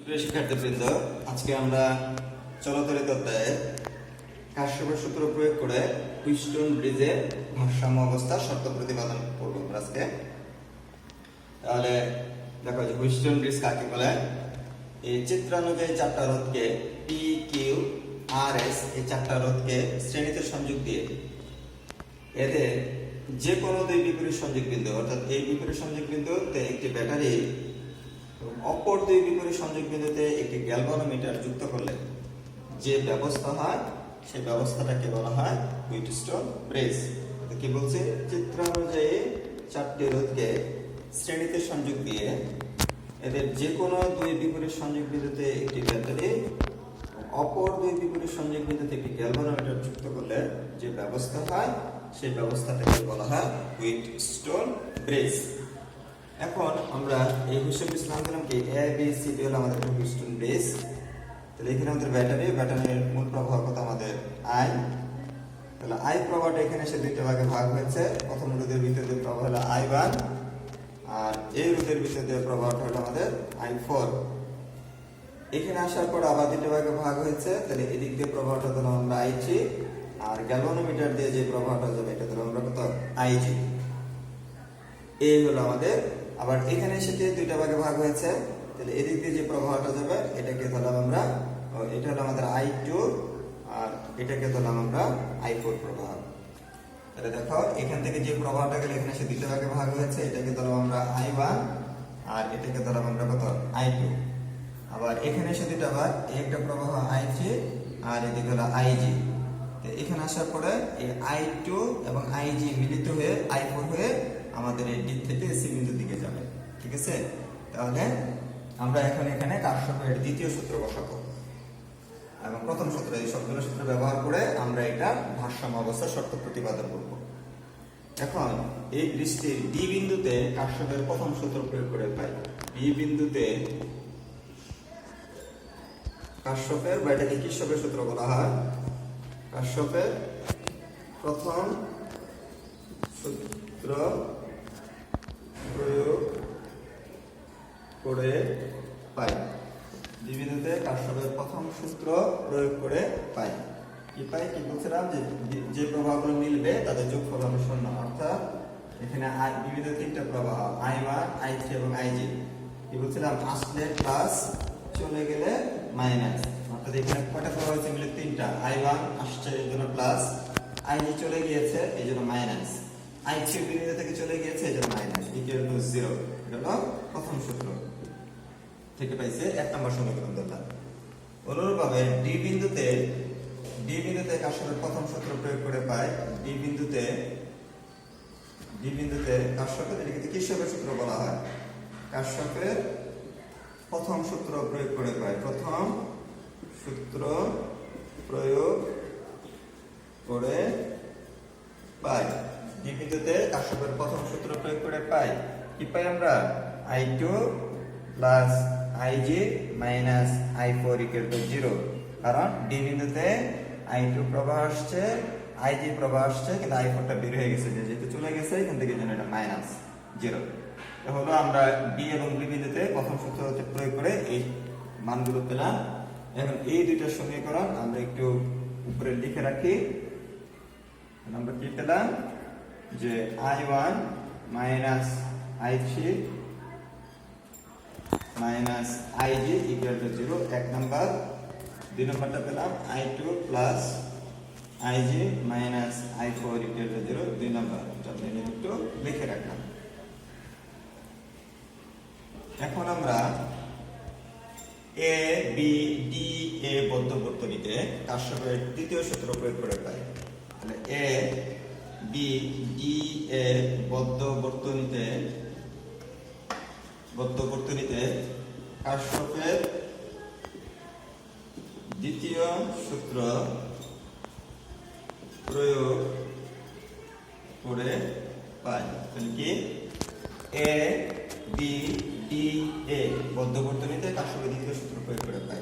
প্রিয় শিক্ষার্থীবৃন্দ, আজকে আমরা চলতরিত অধ্যায়ে কাশ্যপের সূত্র প্রয়োগ করে হুইটস্টোন ব্রিজের ভারসাম্য অবস্থা শর্ত প্রতিপাদন করব আজকে। তাহলে দেখো যে হুইটস্টোন ব্রিজ কাকে বলে। এই চিত্রানুযায়ী চারটা রোধকে পি কিউ আর এস, এই চারটা রোধকে শ্রেণীতে সংযোগ দিয়ে এতে যে কোনো দুই বিপরীত সংযোগ বিন্দু, অর্থাৎ এই বিপরীত সংযোগ বিন্দুতে একটি ব্যাটারি, অপর দুই বিপরীত সংযোগ বিন্দুতে একটি গ্যালভানোমিটার যুক্ত করলে যে ব্যবস্থা হয় সেই ব্যবস্থাটাকে বলা হয় হুইটস্টোন ব্রিজ। কি বলছে, চিত্রানুযায়ী চারটি রোধকে শ্রেণীতে সংযোগ দিয়ে এদের যে কোনো দুই বিপরীত সংযোগ বিন্দুতে একটি ব্যাটারি, অপর দুই বিপরীত সংযোগ বিন্দুতে একটি গ্যালভানোমিটার যুক্ত করলে যে ব্যবস্থা হয় সেই ব্যবস্থাটাকে বলা হয় হুইটস্টোন ব্রিজ। এখন আমরা এই হুইটস্টোন ব্রিজ নাম দিলাম কি, এ বি সি ডি হলো আমাদের হুইটস্টোন ব্রিজ। তাহলে এখানে আমাদের ব্যাটারির মূল প্রবাহ কত আমাদের আই। তাহলে আই প্রবাহটা এখানে এসে দুইটা ভাগে ভাগ হয়েছে। প্রথম রোধের ভিতর দিয়ে প্রবাহ হলো I1, আর এই রোধের ভিতর দিয়ে প্রবাহটা হলো আমাদের I4। এখানে আসার পর আবার দুইটা ভাগে ভাগ হয়েছে। তাহলে এদিক দিয়ে প্রবাহটা দিলাম আমরা I3, আর গ্যালভানোমিটার দিয়ে যে প্রবাহটা যাবে এটা দিলাম আমরা কত, IG। এই হলো আমাদের। আবার এখানে এসে দুইটা ভাগে ভাগ হয়েছে। তাহলে এদিক দিয়ে যে প্রবাহটা যাবে এটাকে ধরলাম আমরা, এটা হলো আমাদের I2, আর এটাকে ধরলাম আমরা I4 প্রবাহ। তাহলে দেখো এখান থেকে যে প্রবাহটা গেলে এখানে এসে দুইটা ভাগে ভাগ হয়েছে, এটাকে ধরলাম আমরা I1, আর এটাকে ধরলাম আমরা কত, I2। আবার এখানে এসে দুইটা ভাগ, এই একটা প্রবাহ I3, আর এদিকে হলো IG। এখানে আসার পরে এই I2 এবং IG মিলিত হয়ে I4 হয়ে আমাদের এই ডি থেকে সি বিন্দুর দিকে যাবে। ঠিক আছে, তাহলে আমরা এখন এখানে কাশ্যপের দ্বিতীয় সূত্র বসাবো এবং প্রথম সূত্র, এই সবগুলো সূত্র ব্যবহার করে আমরা এটা ভারসাম্য অবস্থার শর্ত প্রতিপাদন করব। এখন এই বৃষ্টির ডি বিন্দুতে কাশ্যপের প্রথম সূত্র প্রয়োগ করে পাই। বি বিন্দুতে কাশ্যপের বা এটাকে কির্চফের সূত্র বলা হয়। কাশ্যপের প্রথম সূত্র প্রয়োগ করে পাই। ডি বিন্দুতে কাশ্যপের প্রথম সূত্র প্রয়োগ করে পাই। কি পাই, কি বলছিলাম, যে প্রবাহগুলো মিলবে তাদের যোগফল হবে 0, অর্থাৎ এখানে ডি বিন্দুতে তিনটা প্রবাহ I1, I3 এবং IG। কি বলছিলাম, আসলে প্লাস, চলে গেলে মাইনাস, অর্থাৎ এখানে কয়টা প্রবাহ হচ্ছে মিলে তিনটা। I1 আসছে এই জন্য প্লাস, IG চলে গিয়েছে এই জন্য মাইনাস, I3 বিন্দু থেকে চলে গিয়েছে এই জন্য মাইনাস, ইকুয়াল টু 0। এটা হলো প্রথম সূত্র থেকে পাইছে 1 নম্বর সমীকরণ ধরলাম। অনুরূপভাবে ডি বিন্দুতে কাশ্যপের প্রথম সূত্র প্রয়োগ করে পাই। ডি বিন্দুতে কাশ্যপের, এটাকে কির্চফের সূত্র বলা হয়। কাশ্যপের প্রথম সূত্র প্রয়োগ করে পাই। প্রথম সূত্র প্রয়োগ করে পাই। ডি বিন্দুতে কাশ্যপের প্রথম সূত্র প্রয়োগ করে পাই। কি পাই আমরা, I2 plus IG minus I4 equal to 0। কারণ ডি বিন্দুতে I2 প্রবাহ আসছে, IG প্রবাহ আসছে, কিন্তু I4টা বের হয়ে গেছে, যেহেতু চলে গেছে এখান থেকে জন্য এটা মাইনাস 0। হলো আমরা বি এবং বি বিন্দুতে প্রথম সূত্র প্রয়োগ করে এই মানগুলো পেলাম। এখন এই দুইটা সমীকরণ আমরা একটু উপরে লিখে রাখি। আমরা কি পেলাম, যে I1 minus I3 minus IG equal to 0, 1 number. 2 নাম্বারটা পেলাম I2 plus IG minus I4 equal to 0, 2 number. আমি একটু লিখে রাখলাম। এখন আমরা এ বি ডি এ বদ্ধ বর্তনীতে কাশ্যপের তৃতীয় সূত্র প্রয়োগ করে পাই। তাহলে এ বি ডি এ বদ্ধ বর্তনীতে কাশ্যপের দ্বিতীয় সূত্র প্রয়োগ করে পাই। তাহলে কি, এ বি ডি এ বদ্ধ বর্তনীতে কাশ্যপের দ্বিতীয় সূত্র প্রয়োগ করে পাই।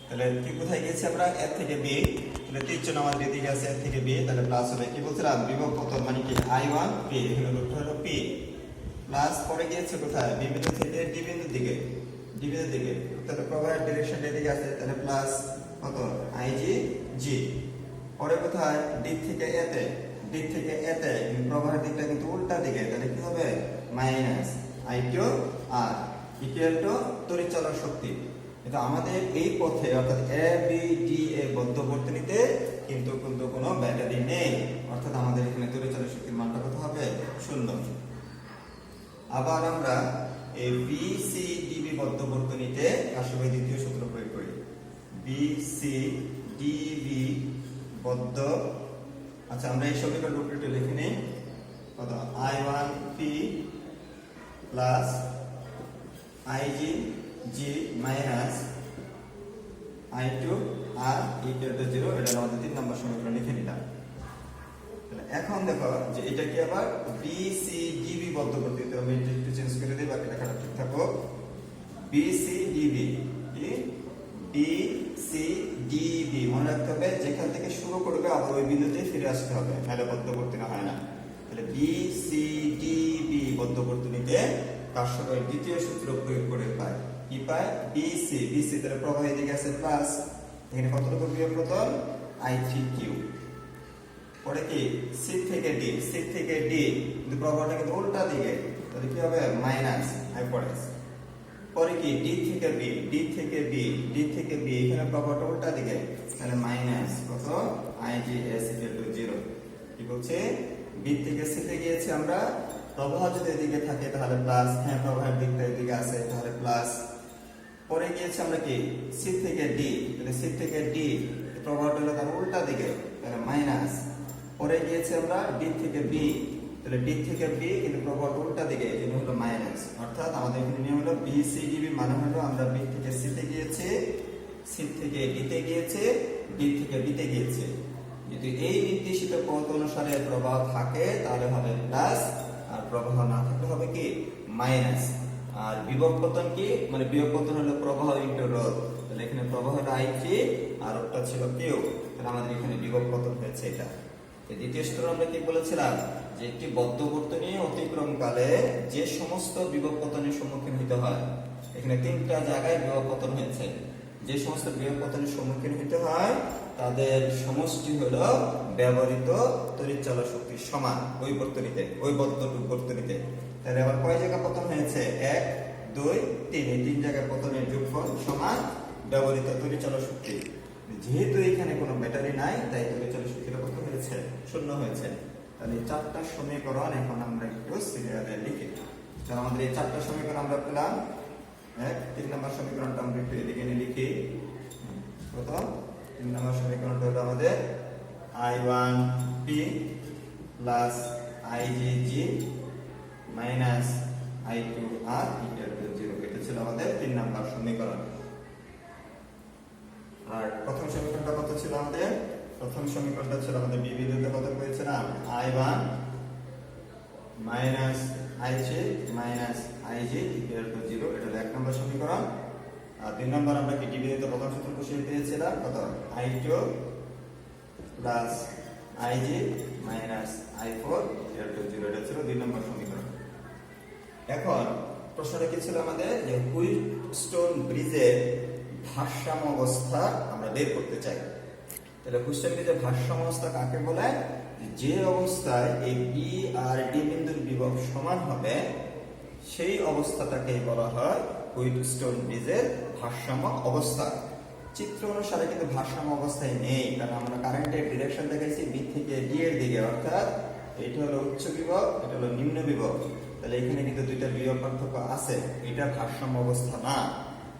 তাহলে কি কোথায় গেছে আমরা, এর থেকে বি, তাহলে তীরচিহ্ন আমাদের এদিকে আছে, এর থেকে বি, তাহলে প্লাস হবে। কি বলছিলাম, বিভব কত, মানে কি I1 পি, এখানে লক্ষ্য হলো পি, প্লাস পরে গিয়েছে কোথায়, বি বিন্দু থেকে ডি বিন্দুর দিকে, তাহলে প্রবাহের ডিরেকশন এদিকে আছে, তাহলে প্লাস কত আইজি জি। পরে কোথায় দিক থেকে এতে, দিক থেকে এতে প্রবাহের দিকটা কিন্তু উল্টা দিকে, তাহলে কি হবে minus I Q R equal to তড়িৎ চলার শক্তি। কিন্তু আমাদের এই পথে অর্থাৎ এ বি ডি এ বদ্ধ বর্তনীতে কিন্তু কোনো ব্যাটারি নেই, অর্থাৎ আমাদের এখানে তড়িৎ চলার শক্তির মানটা কত হবে 0। আবার আমরা এই বি সি ডিবি বদ্ধ বর্তনীতে কার্যকরী দ্বিতীয় সূত্র প্রয়োগ করি। বি সি ডিবি বদ্ধ, আচ্ছা আমরা এই সমীকরণ রূপটা লিখে নিই। কত I1 P plus IG G minus I2 R equal to 0। এটা আমাদের 3 নম্বর সমীকরণ লিখে নিলাম। তাহলে এখন দেখো যে এটা কি আবার BCDB বদ্ধ বর্তনীতে, আমি একটু চেঞ্জ করে দেই বাকি লেখাটা ঠিক থাকো। BCDB কি BCDB মনে রাখতে হবে, যেখান থেকে শুরু করবে আবার ওই বিন্দুতে ফিরে আসতে হবে, নাহলে বদ্ধ বর্তনী হয় না। তাহলে BCDB বদ্ধ বর্তনীতে কার্যকরী দ্বিতীয় সূত্র প্রয়োগ করে পাই কি পাই BC তাহলে প্রবাহ এদিকে আছে প্লাস, এখানে কতটুকু বিয়োগফল I3Q। পরে কি C থেকে D কিন্তু প্রবাহটা কিন্তু উল্টা দিকে, তাহলে কি হবে মাইনাস I পড়ে। পরে কি D থেকে B এখানে প্রবাহটা উল্টা দিকে, তাহলে মাইনাস কত IGS 0। কি বলছে B থেকে C তে গিয়েছে আমরা, প্রবাহ যদি এদিকে থাকে তাহলে প্লাস, হ্যাঁ প্রবাহের দিকটা এদিকে আছে তাহলে প্লাস। পরে গিয়েছে আমরা কি C থেকে D, তাহলে C থেকে D প্রবাহটা হলো তার উল্টা দিকে, তাহলে মাইনাস। পরে গিয়েছে আমরা D থেকে B, তাহলে D থেকে B কিন্তু প্রবাহটা উল্টা দিকে, এই জন্য হলো মাইনাস। অর্থাৎ আমাদের এখানে নিয়ম হলো BCDB মানে হলো আমরা B থেকে C তে গিয়েছি, C থেকে D তে গিয়েছে, D থেকে B তে গিয়েছে। যদি এই নির্দেশিত পথ অনুসারে প্রবাহ থাকে তাহলে হবে প্লাস, আর প্রবাহ না থাকলে হবে কি মাইনাস। আর বিভব পতন কি, মানে বিভব পতন হলো প্রবাহ ইনটু রোধ, তাহলে এখানে প্রবাহ হলো I3 আর ওটা ছিল Q, তাহলে আমাদের এখানে বিভব পতন হয়েছে এটা। দ্বিতীয় সূত্র আমরা কি বলেছিলাম যে একটি বদ্ধ বর্তনী অতিক্রমকালে যে সমস্ত বিভব পতনের সম্মুখীন হতে হয়, এখানে 3টা জায়গায় বিভব পতন হয়েছে। যে সমস্ত বিভব পতনের সম্মুখীন হতে হয় তাদের সমষ্টি হলো ব্যবহৃত তড়িৎ চলা শক্তির সমান ওই বর্তনীতে, ওই বর্তনীতে। তাহলে আবার কয় জায়গা পতন হয়েছে 1 2 3, এই 3 জায়গায় পতনের যোগফল সমান ব্যবহৃত তড়িৎ চলা শক্তি। যেহেতু এখানে কোনো ব্যাটারি নাই তাই তড়িৎ চলা শক্তিটা কত হয়েছে 0 হয়েছে। তাহলে এই 4টা সমীকরণ এখন আমরা একটু সিরিয়ালে লিখি। তাহলে আমাদের এই 4টা সমীকরণ আমরা পেলাম। 3 নম্বর সমীকরণটা আমরা একটু এদিকে নিয়ে লিখি। কত 3 নম্বর সমীকরণটা হলো আমাদের I1P plus IGG minus I2R equal to 0। এটা ছিল আমাদের 3 নম্বর সমীকরণ। আর প্রথম সমীকরণটা কত ছিল আমাদের? প্রথম সমীকরণটা ছিল আমাদের বি বিন্দুতে কত পেয়েছিলাম I1 minus I3 minus IG equal to 0। এটা হলো 1 নম্বর সমীকরণ। আর 2 নম্বর আমরা কি ডি বিন্দুতে প্রথম সূত্র বসিয়ে পেয়েছিলাম কত I2 plus IG minus I4 equal to 0। এটা ছিল 2 নম্বর সমীকরণ। এখন প্রশ্নটা কি ছিল আমাদের যে হুইটস্টোন ব্রিজের ভারসাম্য অবস্থা আমরা বের করতে চাই। তাহলে হুইটস্টোন ব্রিজের ভারসাম্য অবস্থা কাকে বলে? যে অবস্থায় এই বি আর ডি বিন্দুর বিভব সমান হবে সেই অবস্থাটাকে বলা হয় হুইটস্টোন ব্রিজের ভারসাম্য অবস্থা। চিত্র অনুসারে কিন্তু ভারসাম্য অবস্থায় নেই, কারণ আমরা কারেন্টের ডিরেকশন দেখাইছি বি থেকে ডি এর দিকে, অর্থাৎ এটা হলো উচ্চ বিভব, এটা হলো নিম্ন বিভব। তাহলে এখানে কিন্তু দুইটা বিভব পার্থক্য আছে, এটা ভারসাম্য অবস্থা না।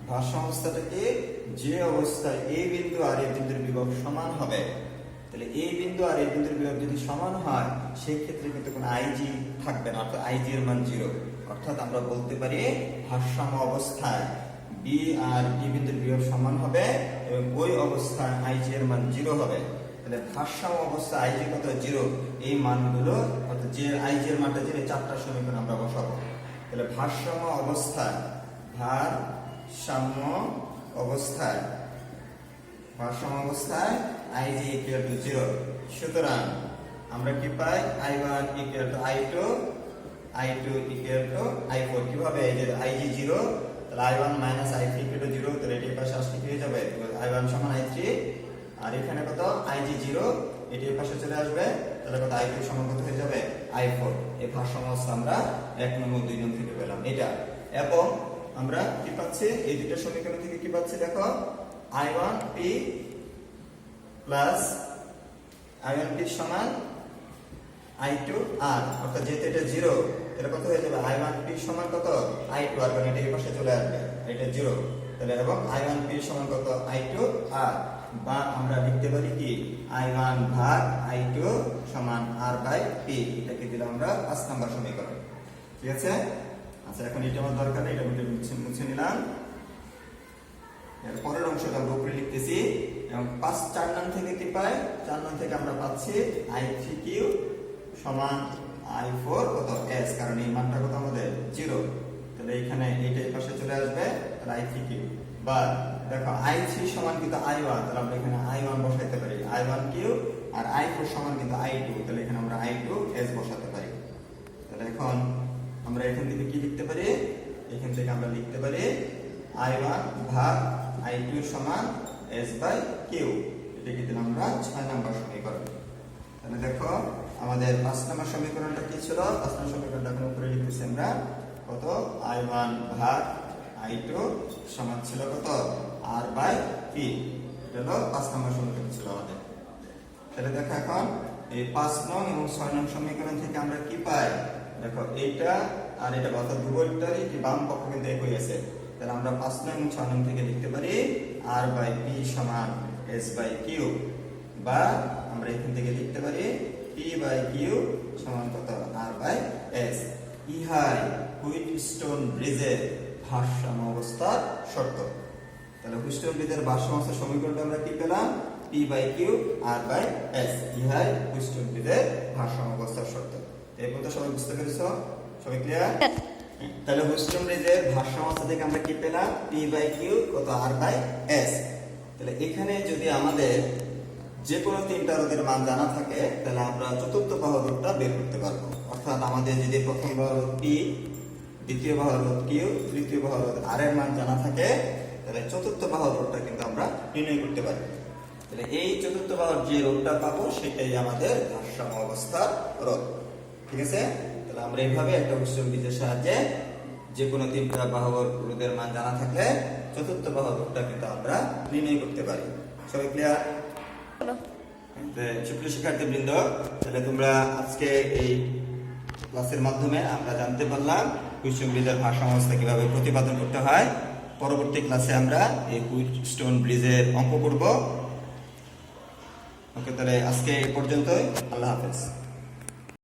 ভারসাম্য অবস্থাটাকে যে অবস্থায় এই বিন্দু আর এই বিন্দুর বিভব সমান হবে, তাহলে এই বিন্দু আর এই বিন্দুর বিভব যদি সমান হয় সেই ক্ষেত্রে কিন্তু কোনো আইজি থাকবে না, অর্থাৎ আইজি এর মান 0। অর্থাৎ আমরা বলতে পারি ভারসাম্য অবস্থায় বি আর ডি বিন্দুর বিভব সমান হবে এবং ওই অবস্থায় আইজি এর মান 0 হবে। তাহলে ভারসাম্য অবস্থা আইজি কত 0, এই মানগুলো অর্থাৎ যে আইজি এর মানটা 0 চারটা সমীকরণ আমরা বসাবো। তাহলে ভারসাম্য অবস্থায় আইজি ইকুয়াল টু 0। সুতরাং আমরা কি পাই I1 equal to I2 equal to I4। কিভাবে? এই যে আইজি 0 তাহলে i1 minus i3 equal to 0, তাহলে এটির পাশে আসলে কি হয়ে যাবে, i1 সমান i3, আর এখানে কত ig 0, এটির পাশে চলে আসবে, তাহলে কত i2 সমান কত হয়ে যাবে i4। এই ভারসাম্য অবস্থা আমরা 1 নম্বর 2 নম্বর থেকে পেলাম এটা। এবং আমরা কি পাচ্ছি, এই দুটো সমীকরণ থেকে কি পাচ্ছি দেখো, i1p প্লাস i1p সমান i2r, অর্থাৎ যেহেতু এটা 0, তাহলে কত হয়ে যাবে i1p সমান কত i2r, কারণ এটা এই পাশে চলে আসবে, এটা 0, তাহলে এবং i1p সমান কত i2r, বা আমরা লিখতে পারি কি i1 ভাগ i2 সমান r বাই p, এটাকে দিলাম আমরা 5 নম্বর সমীকরণ। ঠিক আছে, আচ্ছা এখন এটা আমার দরকার নেই, এটা মুছে নিলাম। এর পরের অংশটা আমরা উপরে লিখতেছি, এবং 4 নং থেকে কি পাই, 4 নং থেকে আমরা পাচ্ছি i3q সমান i4 কত s, কারণ এই মানটা কত আমাদের 0, তাহলে এখানে এইটাই পাশে চলে আসবে, তাহলে i3q, বা দেখো i3 সমান কিন্তু i1, তাহলে আমরা এখানে i1 বসাইতে পারি, i1q, আর i4 সমান কিন্তু i2, তাহলে এখানে আমরা i2 s বসাতে পারি। তাহলে এখন আমরা এখান থেকে কি লিখতে পারি, এখান থেকে আমরা লিখতে পারি i1 ভাগ i2 সমান s বাই q, এটাকে দিলাম আমরা 6 নম্বর সমীকরণ। তাহলে দেখো আমাদের 5 নম্বর সমীকরণটা কি ছিল, 5 নম্বর সমীকরণটা এখন উপরে লিখতেছি আমরা কত i1 ভাগ i2 সমান ছিল কত r বাই p, এটা হলো 5 নম্বর সমীকরণ ছিল আমাদের। তাহলে দেখো এখন এই 5 নং এবং 6 নং সমীকরণ থেকে আমরা কি পাই, দেখো এইটা আর এটা অর্থাৎ দুটোরই কি বাম পক্ষ কিন্তু একই আছে, তাহলে আমরা 5 নং এবং 6 নং থেকে লিখতে পারি r বাই p সমান s বাই q, বা আমরা এখান থেকে লিখতে পারি p বাই q সমান কত r বাই s। ইহাই হুইটস্টোন ব্রিজের ভারসাম্য অবস্থার শর্ত। তাহলে হুইটস্টোন ব্রিজের ভারসাম্য অবস্থার সমীকরণটা আমরা কি পেলাম, p by q r by s, ইহাই হুইটস্টোন ব্রিজের ভারসাম্য অবস্থার শর্ত। এই পর্যন্ত সবাই বুঝতে পেরেছো, সবাই ক্লিয়ার? তাহলে হুইটস্টোন ব্রিজের ভারসাম্য অবস্থা থেকে আমরা কি পেলাম, p বাই q কত r বাই s। তাহলে এখানে যদি আমাদের যে কোনো তিনটা রোধের মান জানা থাকে, তাহলে আমরা চতুর্থ বাহুর রোধটা বের করতে পারবো। অর্থাৎ আমাদের যদি প্রথম বাহুর রোধ p, দ্বিতীয় বাহুর রোধ q, তৃতীয় বাহুর রোধ r এর মান জানা থাকে, তাহলে চতুর্থ বাহুর রোধটা কিন্তু আমরা নির্ণয় করতে পারি। তাহলে এই চতুর্থ বাহুর যে রোধটা পাবো সেটাই আমাদের ভারসাম্য অবস্থার রোধ। ঠিক আছে, তাহলে আমরা এইভাবে একটা হুইটস্টোন ব্রিজের সাহায্যে যে কোনো তিনটা বাহুর রোধের মান জানা থাকলে চতুর্থ বাহুর রোধটা কিন্তু আমরা নির্ণয় করতে পারি। সবাই ক্লিয়ার? সুপ্রিয় শিক্ষার্থী বৃন্দ, তাহলে তোমরা আজকে এই ক্লাসের মাধ্যমে আমরা জানতে পারলাম হুইটস্টোন ব্রিজের ভারসাম্য অবস্থা কিভাবে প্রতিপাদন করতে হয়। পরবর্তী ক্লাসে আমরা এই হুইটস্টোন ব্রিজের অঙ্ক করব। ওকে, তাহলে আজকে এই পর্যন্তই। আল্লাহ হাফেজ।